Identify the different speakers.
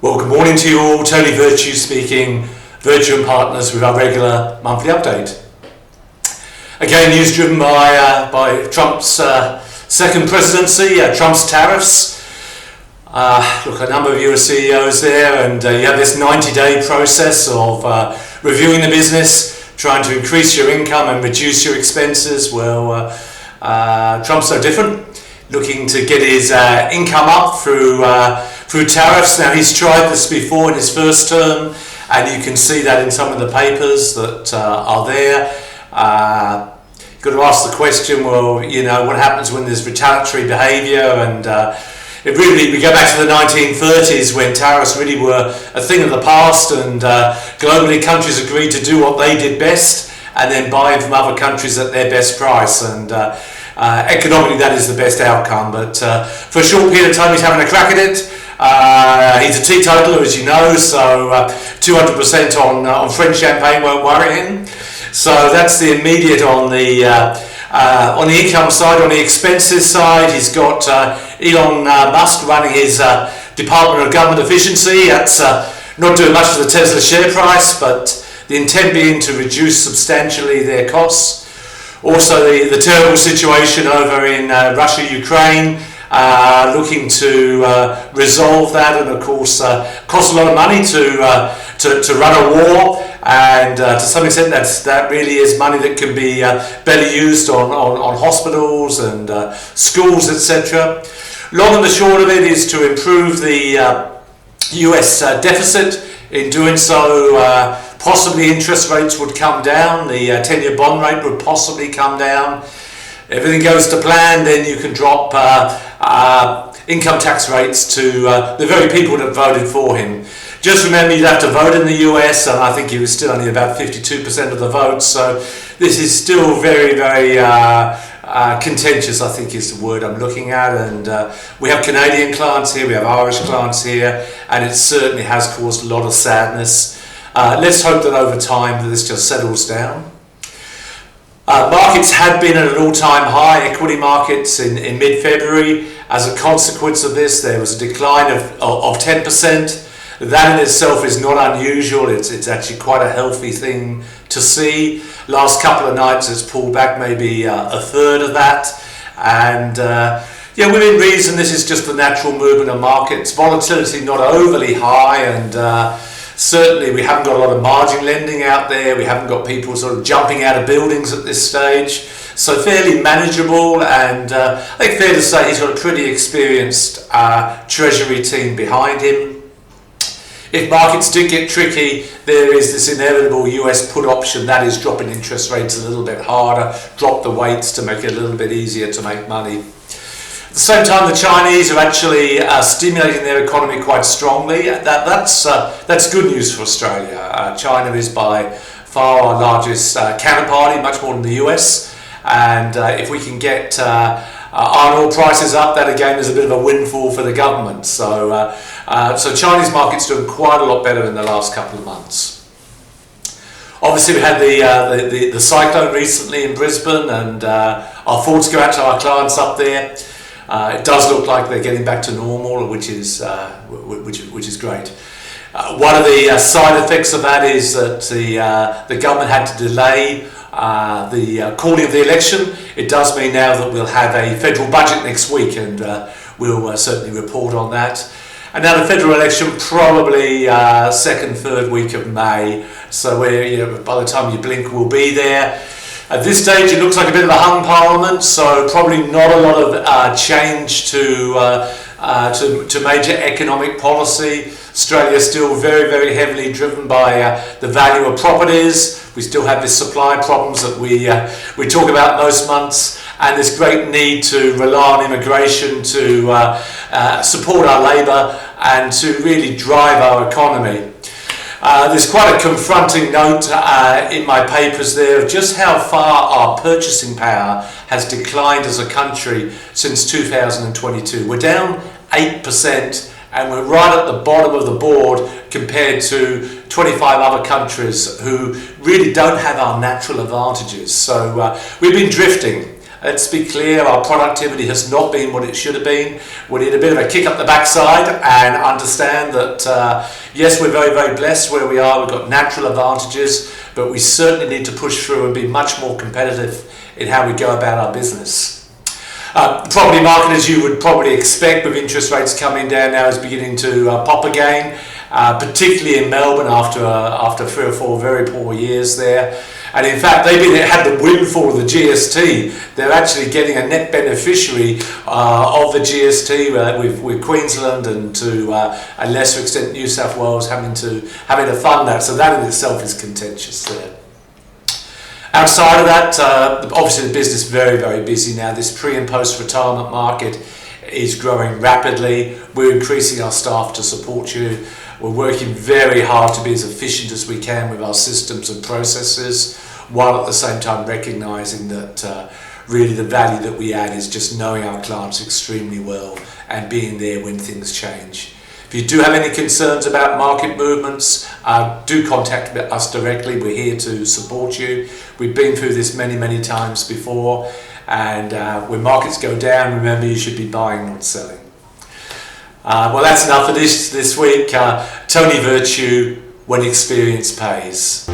Speaker 1: Well, good morning to you all. Tony Virtue speaking, Virtue and Partners with our regular monthly update. Again, news driven by Trump's second presidency, Trump's tariffs. Look, a number of you are CEOs there, and you have this 90-day process of reviewing the business, trying to increase your income and reduce your expenses. Well, Trump's no different, looking to get his income up through tariffs. Now, he's tried this before in his first term, and you can see that in some of the papers that are there. You've got to ask the question, well, you know, what happens when there's retaliatory behaviour? And we go back to the 1930s when tariffs really were a thing of the past, and globally countries agreed to do what they did best and then buy in from other countries at their best price. And economically, that is the best outcome. But for a short period of time, he's having a crack at it. He's a teetotaler, as you know, so 200% on French champagne won't worry him. So that's the immediate on the income side. On the expenses side, he's got Elon Musk running his Department of Government Efficiency. That's not doing much for the Tesla share price, but the intent being to reduce substantially their costs. Also, the terrible situation over in Russia-Ukraine, looking to resolve that, and of course costs a lot of money to run a war, and to some extent that really is money that can be better used on hospitals and schools, etc. Long and the short of it is to improve the US deficit. In doing so, possibly interest rates would come down, the 10-year bond rate would possibly come down. Everything goes to plan, then you can drop income tax rates to the very people that voted for him. Just remember, you'd have to vote in the US, and I think he was still only about 52% of the vote, so this is still very, very contentious, I think is the word I'm looking at. And we have Canadian clients here, we have Irish clients here, and it certainly has caused a lot of sadness. Let's hope that over time that this just settles down. Markets had been at an all-time high, equity markets in mid-February. As a consequence of this, there was a decline of 10%. That in itself is not unusual. It's actually quite a healthy thing to see. Last couple of nights it's pulled back maybe a third of that. And within reason, this is just the natural movement of markets. Volatility not overly high, and certainly we haven't got a lot of margin lending out there. We haven't got people sort of jumping out of buildings at this stage. So fairly manageable, and I think fair to say he's got a pretty experienced treasury team behind him. If markets do get tricky, there is this inevitable US put option that is dropping interest rates a little bit harder, drop the weights to make it a little bit easier to make money. At the same time, the Chinese are actually stimulating their economy quite strongly. That's good news for Australia. China is by far our largest counterparty, much more than the US. And if we can get iron ore prices up, that again is a bit of a windfall for the government. So Chinese market's doing quite a lot better in the last couple of months. Obviously, we had the cyclone recently in Brisbane, and our thoughts go out to our clients up there. It does look like they're getting back to normal, which is great. One of the side effects of that is that the government had to delay the calling of the election. It does mean now that we'll have a federal budget next week, and we'll certainly report on that. And now the federal election probably second, third week of May. So by the time you blink, we'll be there. At this stage, it looks like a bit of a hung parliament, so probably not a lot of change to major economic policy. Australia is still very, very heavily driven by the value of properties. We still have this supply problems that we talk about most months, and this great need to rely on immigration to support our labour and to really drive our economy. There's quite a confronting note in my papers there of just how far our purchasing power has declined as a country since 2022. We're down 8%, and we're right at the bottom of the board compared to 25 other countries who really don't have our natural advantages. So we've been drifting let's be clear, our productivity has not been what it should have been. We need a bit of a kick up the backside and understand that, yes, we're very, very blessed where we are. We've got natural advantages, but we certainly need to push through and be much more competitive in how we go about our business. Property market, as you would probably expect, with interest rates coming down now, is beginning to pop again, particularly in Melbourne after 3 or 4 very poor years there. And in fact, they've had the windfall of the GST. They're actually getting a net beneficiary of the GST with Queensland and to a lesser extent New South Wales having to fund that. So that in itself is contentious there. Outside of that, obviously the business is very, very busy now. This pre and post retirement market is growing rapidly. We're increasing our staff to support you. We're working very hard to be as efficient as we can with our systems and processes, while at the same time recognising that really the value that we add is just knowing our clients extremely well and being there when things change. If you do have any concerns about market movements, do contact us directly. We're here to support you. We've been through this many, many times before, and when markets go down, remember you should be buying, not selling. Well, that's enough for this week. Tony Virtue, when experience pays.